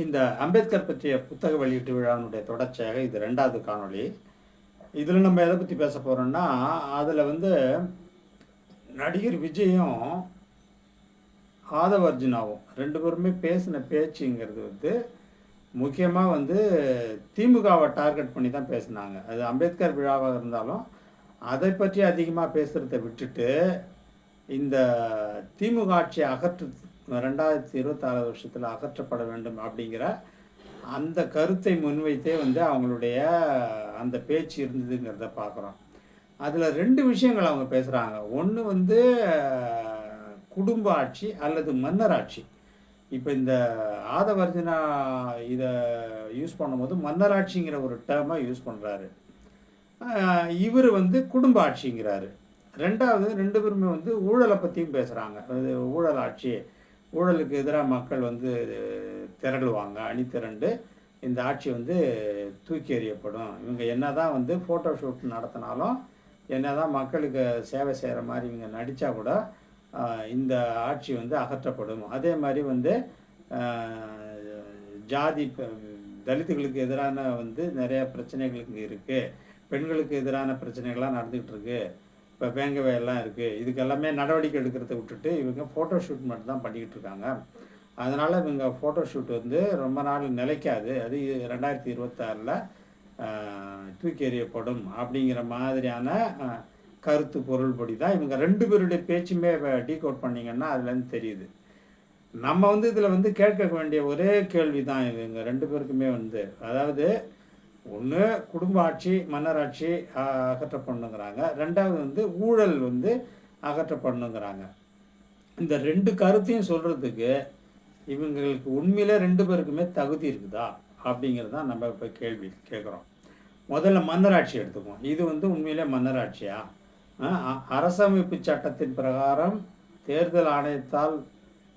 இந்த அம்பேத்கர் பற்றிய புத்தக வெளியீட்டு விழாவினுடைய தொடர்ச்சியாக இது 2வது காணொளி. இதில் நம்ம எதை பற்றி பேச போகிறோம்னா, அதில் நடிகர் விஜயும் ஆதவ அர்ஜுனாவும் 2 பேருமே பேசின பேச்சுங்கிறது முக்கியமாக திமுகவை டார்கெட் பண்ணி தான் பேசினாங்க. அது அம்பேத்கர் விழாவாக இருந்தாலும் அதை பற்றி அதிகமாக பேசுகிறத விட்டுட்டு, இந்த திமுக ஆட்சியை 2026 வருஷத்தில் அகற்றப்பட வேண்டும் அப்படிங்கிற அந்த கருத்தை முன்வைத்தே அவங்களுடைய அந்த பேச்சு இருந்ததுங்கிறத பார்க்குறோம். அதில் 2 விஷயங்கள் அவங்க பேசுகிறாங்க. ஒன்று குடும்ப ஆட்சி அல்லது மன்னர் ஆட்சி. இப்போ இந்த ஆதவர்ஜுனா இதை யூஸ் பண்ணும்போது மன்னராட்சிங்கிற ஒரு டேர்மை யூஸ் பண்ணுறாரு. இவர் குடும்ப ஆட்சிங்கிறாரு. 2வது 2 பேருமே ஊழலை பற்றியும் பேசுகிறாங்க. அது ஊழல் ஆட்சி, ஊழலுக்கு எதிராக மக்கள் திரளுவாங்க, அணி திரண்டு இந்த ஆட்சி தூக்கி எறியப்படும். இவங்க என்ன தான் ஃபோட்டோ ஷூட் நடத்தினாலும், என்ன தான் மக்களுக்கு சேவை செய்கிற மாதிரி இவங்க நடித்தா கூட இந்த ஆட்சி அகற்றப்படும். அதே மாதிரி ஜாதி தலித்துகளுக்கு எதிரான நிறைய பிரச்சனைகளுக்கு இருக்குது. பெண்களுக்கு எதிரான பிரச்சனைகள்லாம் நடந்துக்கிட்டு இருக்குது. இப்போ வேங்கவையெல்லாம் இருக்குது. இதுக்கெல்லாமே நடவடிக்கை எடுக்கிறத விட்டுட்டு இவங்க ஃபோட்டோ ஷூட் மட்டும் தான் பண்ணிக்கிட்டு இருக்காங்க. அதனால் இவங்க ஃபோட்டோ ஷூட் ரொம்ப நாள் நிலைக்காது. அது 2026 தூக்கி எறியப்படும் அப்படிங்கிற மாதிரியான கருத்து பொருள்படி தான் இவங்க 2 பேருடைய பேச்சுமே டீகோட் பண்ணிங்கன்னா அதுலேருந்து தெரியுது. நம்ம இதில் கேட்க வேண்டிய ஒரே கேள்வி தான் இவங்க 2 பேருக்குமே அதாவது ஒன்று குடும்ப ஆட்சி மன்னராட்சி அகற்றப்படணுங்கிறாங்க. 2வது ஊழல் அகற்றப்படணுங்கிறாங்க. இந்த 2 கருத்தையும் சொல்கிறதுக்கு இவங்களுக்கு உண்மையிலே 2 பேருக்குமே தகுதி இருக்குதா அப்படிங்கிறது தான் நம்ம இப்போ கேள்வி கேட்குறோம். முதல்ல மன்னராட்சி எடுத்துக்குவோம். இது உண்மையிலே மன்னராட்சியா? அரசமைப்பு சட்டத்தின் பிரகாரம் தேர்தல் ஆணையத்தால்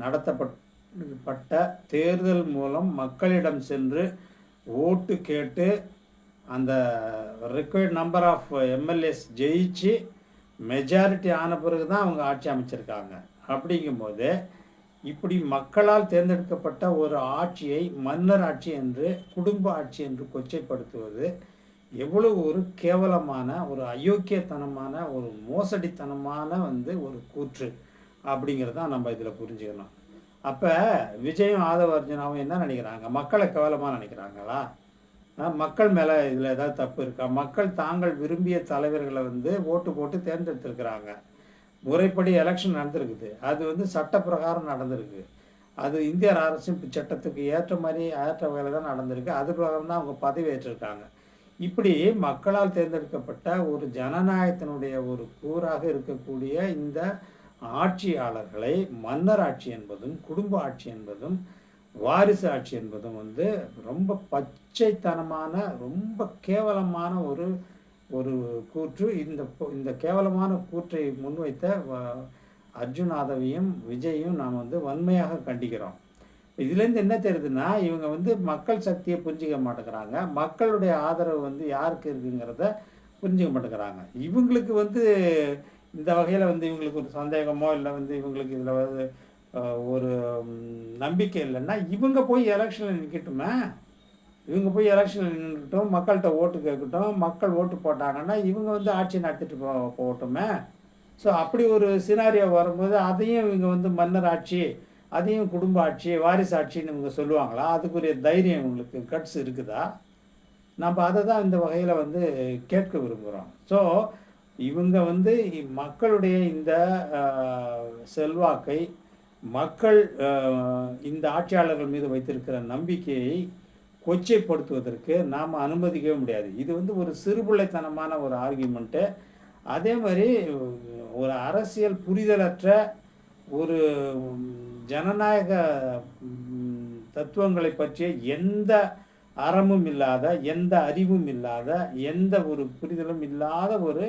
நடத்தப்பட்ட தேர்தல் மூலம் மக்களிடம் சென்று ஓட்டு கேட்டு அந்த ரிக்வயர்ட் நம்பர் ஆஃப் எம்எல்ஏஸ் ஜெயிச்சு மெஜாரிட்டி ஆன பிறகு தான் அவங்க ஆட்சி அமைச்சிருக்காங்க. அப்படிங்கும்போது இப்படி மக்களால் தேர்ந்தெடுக்கப்பட்ட ஒரு ஆட்சியை மன்னர் ஆட்சி என்று, குடும்ப ஆட்சி என்று கொச்சைப்படுத்துவது எவ்வளவு ஒரு கேவலமான, ஒரு அயோக்கியத்தனமான, ஒரு மோசடித்தனமான ஒரு கூற்று அப்படிங்கிறதான் நம்ம இதில் புரிஞ்சுக்கணும். அப்போ விஜயும் ஆதவ அர்ஜுனாவும் என்ன நினைக்கிறாங்க? மக்களை கேவலமாக நினைக்கிறாங்களா? மக்கள் மேலே இதில் ஏதாவது தப்பு இருக்கா? மக்கள் தாங்கள் விரும்பிய தலைவர்களை ஓட்டு போட்டு தேர்ந்தெடுத்திருக்கிறாங்க. முறைப்படி எலெக்ஷன் நடந்திருக்குது. அது சட்ட பிரகாரம் நடந்திருக்கு. அது இந்திய அரசின் சட்டத்துக்கு ஏற்ற வகையில் தான் நடந்திருக்கு. அது பிரகாரம் தான் அவங்க பதவி ஏற்றிருக்காங்க. இப்படி மக்களால் தேர்ந்தெடுக்கப்பட்ட ஒரு ஜனநாயகத்தினுடைய ஒரு கூறாக இருக்கக்கூடிய இந்த ஆட்சியாளர்களை மன்னர் ஆட்சி என்பதும் குடும்ப ஆட்சி என்பதும் வாரிசு ஆட்சி என்பதும் ரொம்ப பச்சைத்தனமான, ரொம்ப கேவலமான ஒரு ஒரு கூற்று. இந்த கேவலமான கூற்றை முன்வைத்த அர்ஜுனாதவையும் விஜயையும் நாம் வன்மையாக கண்டிக்கிறோம். இதுலேருந்து என்ன தெரியுதுன்னா, இவங்க மக்கள் சக்தியை புரிஞ்சிக்க மாட்டேங்கிறாங்க. மக்களுடைய ஆதரவு யாருக்கு இருக்குங்கிறத புரிஞ்சிக்க மாட்டேங்கிறாங்க. இவங்களுக்கு இந்த வகையில் இவங்களுக்கு ஒரு சந்தேகமோ இல்லை இவங்களுக்கு இதில் ஒரு நம்பிக்கை இல்லைன்னா இவங்க போய் எலெக்ஷனில் நிற்கட்டுமே. இவங்க போய் எலெக்ஷனில் நின்றுக்கிட்டோம், மக்கள்கிட்ட ஓட்டு கேட்கட்டும். மக்கள் ஓட்டு போட்டாங்கன்னா இவங்க ஆட்சி நடத்திட்டு போகட்டுமே. ஸோ அப்படி ஒரு சினாரியோ வரும்போது அதையும் இவங்க மன்னர் ஆட்சி, அதையும் குடும்ப ஆட்சி, வாரிசு ஆட்சின்னு இவங்க சொல்லுவாங்களா? அதுக்குரிய தைரியம் இவங்களுக்கு கட்ஸ் இருக்குதா? நம்ம அதை தான் இந்த வகையில் கேட்க விரும்புகிறோம். ஸோ இவங்க மக்களுடைய இந்த செல்வாக்கை, மக்கள் இந்த ஆட்சியாளர்கள் மீது வைத்திருக்கிற நம்பிக்கையை கொச்சைப்படுத்துவதற்கு நாம் அனுமதிக்கவே முடியாது. இது ஒரு சிறுபிள்ளைத்தனமான ஒரு ஆர்கியூமெண்ட்டு. அதே மாதிரி ஒரு அரசியல் புரிதலற்ற, ஒரு ஜனநாயக தத்துவங்களை பற்றிய எந்த அறமும் இல்லாத, எந்த அறிவும் இல்லாத, எந்த ஒரு புரிதலும் இல்லாத ஒரு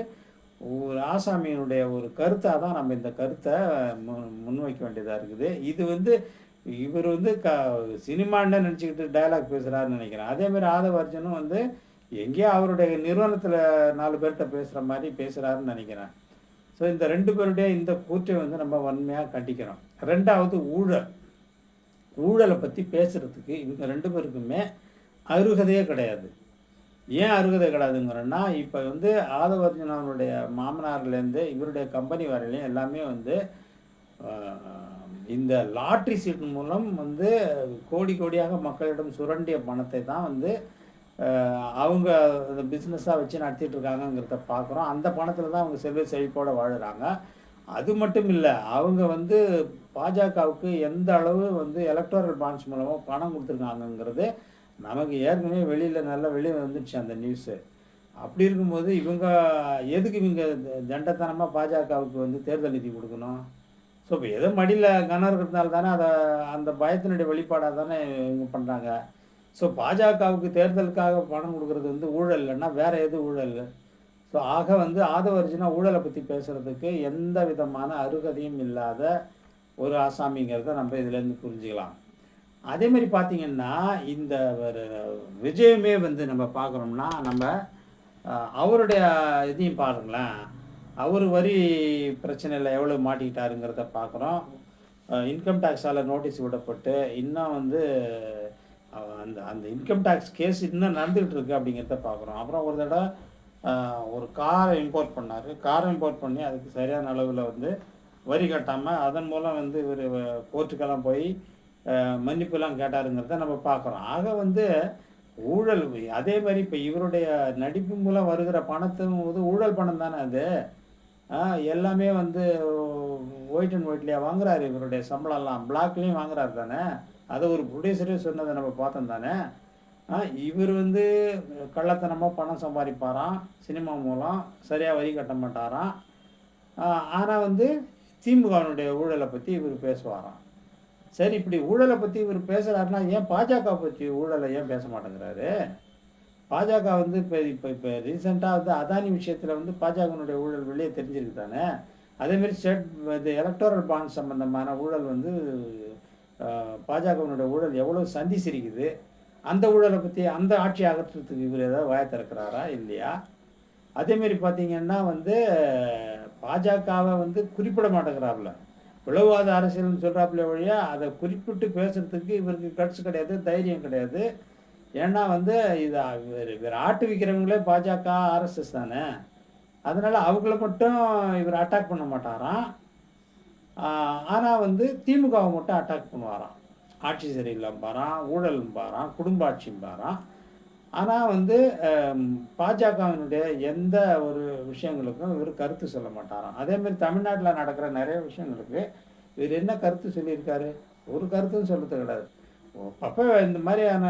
ஆசாமியினுடைய ஒரு கருத்தாக தான் நம்ம இந்த கருத்தை முன்வைக்க வேண்டியதாக இருக்குது. இது இவர் சினிமான்னு நினச்சிக்கிட்டு டைலாக் பேசுகிறாருன்னு நினைக்கிறேன். அதேமாதிரி ஆதவ அர்ஜுனும் எங்கேயோ அவருடைய நிறுவனத்தில் 4 பேர்கிட்ட பேசுகிற மாதிரி பேசுகிறாருன்னு நினைக்கிறேன். ஸோ இந்த 2 பேருடைய இந்த கூற்றை நம்ம வன்மையாக கண்டிக்கிறோம். 2வது ஊழல். ஊழலை பற்றி பேசுகிறதுக்கு இவங்க 2 பேருக்குமே அருகதையே கிடையாது. ஏன் அருகதை கிடையாதுங்கிறேன்னா, இப்போ வந்து ஆதவ அர்ஜுனாவுடைய மாமனார்லேருந்து இவருடைய கம்பெனி வரையிலும் எல்லாமே வந்து அ இந்த லாட்ரி சீட்டு மூலம் வந்து கோடி கோடியாக மக்களிடம் சுரண்டிய பணத்தை தான் வந்து அவங்க அந்த பிஸ்னஸாக வச்சு நடத்திட்டு இருக்காங்கங்கிறத பார்க்குறோம். அந்த பணத்தில் தான் அவங்க செல்வ செழிப்போடு வாழுறாங்க. அது மட்டும் இல்லை, அவங்க வந்து பாஜகவுக்கு எந்த அளவு வந்து எலக்டோரல் பாண்ட்ஸ் மூலமாக பணம் கொடுத்துருக்காங்கங்கிறது நமக்கு ஏற்கனவே வெளியே வந்துடுச்சு அந்த நியூஸு. அப்படி இருக்கும்போது இவங்க எதுக்கு இவங்க தண்டத்தனமாக பாஜகவுக்கு வந்து தேர்தல் நிதி கொடுக்கணும்? ஸோ இப்போ ஏதோ மடியில் கனம் இருக்கிறதுனால தானே அதை அந்த பயத்தினுடைய வெளிப்பாடாக தானே இவங்க பண்ணுறாங்க. ஸோ பாஜகவுக்கு தேர்தலுக்காக பணம் கொடுக்குறது வந்து ஊழல் இல்லைன்னா வேறு எது ஊழல்? ஸோ ஆக வந்து ஆதவ அர்ஜுனா ஊழலை பற்றி பேசுகிறதுக்கு எந்த விதமான அருகதையும் இல்லாத ஒரு ஆசாமிங்கிறத நம்ம இதுலேருந்து புரிஞ்சுக்கலாம். அதேமாதிரி பார்த்திங்கன்னா இந்த ஒரு விஜயமே வந்து நம்ம பார்க்குறோம்னா நம்ம அவருடைய இதையும் பாருங்களேன். அவர் வரி பிரச்சனையில் எவ்வளோ மாட்டிக்கிட்டாருங்கிறத பார்க்குறோம். இன்கம் டேக்ஸால் நோட்டீஸ் விடப்பட்டு இன்னும் வந்து அந்த அந்த இன்கம் டேக்ஸ் கேஸ் இன்னும் நடந்துகிட்டு இருக்குது அப்படிங்கிறத பார்க்குறோம். அப்புறம் ஒரு தடவை ஒரு காரை இம்போர்ட் பண்ணார். காரை இம்போர்ட் பண்ணி அதுக்கு சரியான அளவில் வந்து வரி கட்டாமல் அதன் மூலம் வந்து இவர் கோர்ட்டுக்கெல்லாம் போய் மன்னிப்புலாம் கேட்டாருங்கிறத நம்ம பார்க்குறோம். ஆக வந்து ஊழல் அதே மாதிரி இப்போ இவருடைய நடிப்பு மூலம் வருகிற பணத்தும் போது ஊழல் பணம் தானே அது. எல்லாமே வந்து ஒயிட் அண்ட் ஒயிட்லேயே வாங்குறாரு. இவருடைய சம்பளம்லாம் பிளாக்லேயும் வாங்குறாரு தானே. அதை ஒரு ப்ரொடியூசரே சொன்னதை நம்ம பார்த்தோம் தானே. இவர் வந்து கள்ளத்தனமாக பணம் சம்பாதிப்பாராம் சினிமா மூலம், சரியாக வரி கட்ட மாட்டாராம். ஆனால் வந்து திமுகவினுடைய ஊழலை பற்றி இவர் பேசுவாராம். சரி, இப்படி ஊழலை பற்றி இவர் பேசுகிறாருன்னா ஏன் பாஜக பற்றி ஊழலை ஏன் பேச மாட்டேங்கிறாரு? பாஜக வந்து இப்போ ரீசெண்டாக வந்து அதானி விஷயத்தில் வந்து பாஜகனுடைய ஊழல் வெளியே தெரிஞ்சிருக்கு தானே. அதேமாரி ஸ்டேட் இது எலக்டோரல் பாண்ட் சம்பந்தமான ஊழல் வந்து பாஜகவினுடைய ஊழல் எவ்வளோ சந்தி சிரிக்குது. அந்த ஊழலை பற்றி அந்த ஆட்சி அகற்றுறதுக்கு இவர் ஏதாவது வாய திறக்கிறாரா இல்லையா? அதேமாரி பார்த்திங்கன்னா வந்து பாஜகவை வந்து குறிப்பிட மாட்டேங்கிறாப்புல. பிளவுவாத அரசியல்னு சொல்கிறாப்புல வழியா அதை குறிப்பிட்டு பேசுகிறதுக்கு இவருக்கு கட்ஸ் கிடையாது, தைரியம் கிடையாது. ஏன்னா வந்து இவர் ஆட்டு விற்கிறவங்களே பாஜக ஆர்எஸ்எஸ் தானே. அதனால் அவங்கள மட்டும் இவர் அட்டாக் பண்ண மாட்டாராம். ஆனால் வந்து திமுகவை மட்டும் அட்டாக் பண்ணுவாராம். ஆட்சி சரியில்லைம்பாரான், ஊழலும்பாரான், குடும்ப ஆட்சிம்பாரான். ஆனால் வந்து பாஜகவினுடைய எந்த ஒரு விஷயங்களுக்கும் இவர் கருத்து சொல்ல மாட்டாராம். அதேமாதிரி தமிழ்நாட்டில் நடக்கிற நிறைய விஷயங்களுக்கு இவர் என்ன கருத்து சொல்லியிருக்காரு? ஒரு கருத்தும் சொல்கிறது கிடையாது. அப்போ இந்த மாதிரியான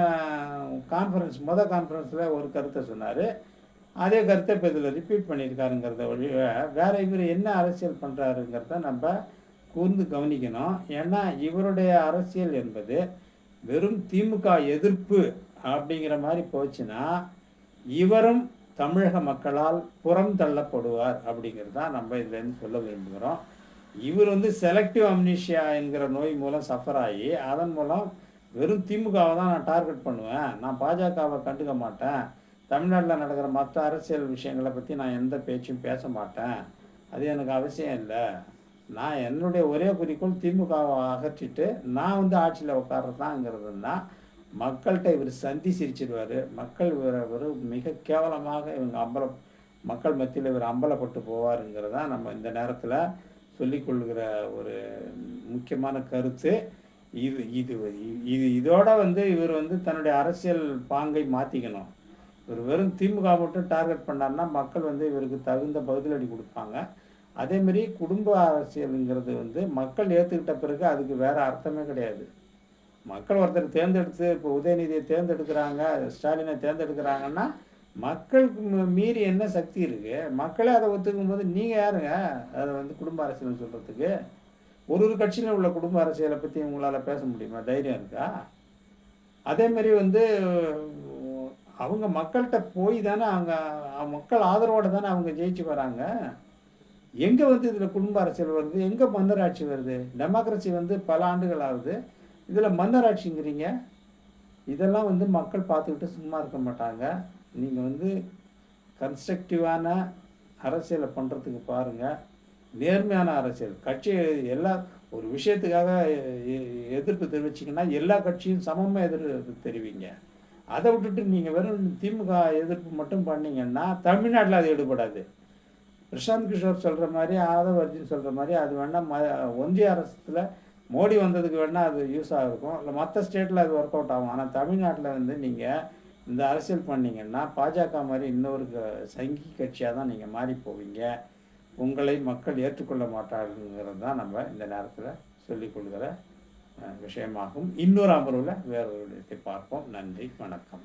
கான்ஃபரன்ஸில் ஒரு கருத்தை சொன்னார். அதே கருத்தை இப்போ இதில் ரிப்பீட் பண்ணியிருக்காருங்கிறத வழிய வேறு இவர் என்ன அரசியல் பண்ணுறாருங்கிறத நம்ம கூர்ந்து கவனிக்கணும். ஏன்னா இவருடைய அரசியல் என்பது வெறும் திமுக எதிர்ப்பு அப்படிங்கிற மாதிரி போச்சுன்னா இவரும் தமிழக மக்களால் புறம் தள்ளப்படுவார் அப்படிங்கிறது தான் நம்ம இதுலேருந்து சொல்ல விரும்புகிறோம். இவர் வந்து செலக்டிவ் அம்னீஷியா என்கிற நோய் மூலம் சஃபர் ஆகி அதன் மூலம் வெறும் திமுகவை தான் நான் டார்கெட் பண்ணுவேன், நான் பாஜகவை கண்டுக்க மாட்டேன், தமிழ்நாட்டில் நடக்கிற மற்ற அரசியல் விஷயங்களை பற்றி நான் எந்த பேச்சும் பேச மாட்டேன், அது எனக்கு அவசியம் இல்லை, நான் என்னுடைய ஒரே குறிக்கோள் திமுகவை அகற்றிட்டு நான் வந்து ஆட்சியில் உட்கார்றதாங்கிறதுனா மக்கள்கிட்ட இவர் சந்தி சிரிச்சிடுவார். மக்கள் இவர் மிக கேவலமாக இவங்க மக்கள் மத்தியில் இவர் அம்பலப்பட்டு போவாருங்கிறது தான் நம்ம இந்த நேரத்தில் சொல்லிக்கொள்கிற ஒரு முக்கியமான கருத்து. இதோட வந்து இவர் வந்து தன்னுடைய அரசியல் பாங்கை மாற்றிக்கணும். இவர் வெறும் திமுக மட்டும் டார்கெட் பண்ணார்னா மக்கள் வந்து இவருக்கு தகுந்த பதிலடி கொடுப்பாங்க. அதேமாரி குடும்ப அரசியலுங்கிறது வந்து மக்கள் ஏற்றுக்கிட்ட பிறகு அதுக்கு வேறு அர்த்தமே கிடையாது. மக்கள் ஒருத்தர் தேர்ந்தெடுத்து இப்போ உதயநிதியை தேர்ந்தெடுக்கிறாங்க, ஸ்டாலினை தேர்ந்தெடுக்கிறாங்கன்னா மக்களுக்கு மீறி என்ன சக்தி இருக்குது? மக்களே அதை ஒத்துக்கும் போது நீங்கள் யாருங்க அதை வந்து குடும்ப அரசியல்னு சொல்கிறதுக்கு? ஒரு கட்சியில் உள்ள குடும்ப அரசியலை பற்றி உங்களால் பேச முடியுமா? தைரியம் இருக்கா? அதேமாரி வந்து அவங்க மக்கள்கிட்ட போய் தானே அவங்க மக்கள் ஆதரவோடு தானே அவங்க ஜெயிச்சு வராங்க. எங்கே வந்து இதில் குடும்ப அரசியல் வருது? எங்கே மன்னராட்சி வருது? டெமோக்ரஸி வந்து பல ஆண்டுகள் ஆகுது, இதில் மன்னராட்சிங்கிறீங்க. இதெல்லாம் வந்து மக்கள் பார்த்துக்கிட்டு சும்மா இருக்க மாட்டாங்க. நீங்கள் வந்து கன்ஸ்ட்ரக்டிவான அரசியலை பண்ணுறதுக்கு பாருங்கள். நேர்மையான அரசியல் கட்சி ஒரு விஷயத்துக்காக எதிர்ப்பு தெரிவிச்சிங்கன்னா எல்லா கட்சியும் சமமாக எதிர்ப்பு தெரிவிங்க. அதை விட்டுட்டு நீங்கள் வெறும் திமுக எதிர்ப்பு மட்டும் பண்ணீங்கன்னா தமிழ்நாட்டில் அது எடுபடாது. பிரசாந்த் கிஷோர் சொல்கிற மாதிரி, ஆதவ் அர்ஜுன் சொல்கிற மாதிரி அது வேணால் ஒன்றிய அரசுல மோடி வந்ததுக்கு வேணால் அது யூஸாக இருக்கும், இல்லை மற்ற ஸ்டேட்டில் அது ஒர்க் அவுட் ஆகும். ஆனால் தமிழ்நாட்டில் வந்து நீங்கள் இந்த அரசியல் பண்ணிங்கன்னா பாஜக மாதிரி இன்னொரு சங்கி கட்சியாக தான் நீங்கள் மாறி போவீங்க. உங்களை மக்கள் ஏற்றுக்கொள்ள மாட்டாருங்கிறது தான் நம்ம இந்த நேரத்தில் சொல்லிக்கொள்கிற விஷயமாகும். இன்னொரு அமர்வில் வேறொரு விஷயத்தை பார்ப்போம். நன்றி, வணக்கம்.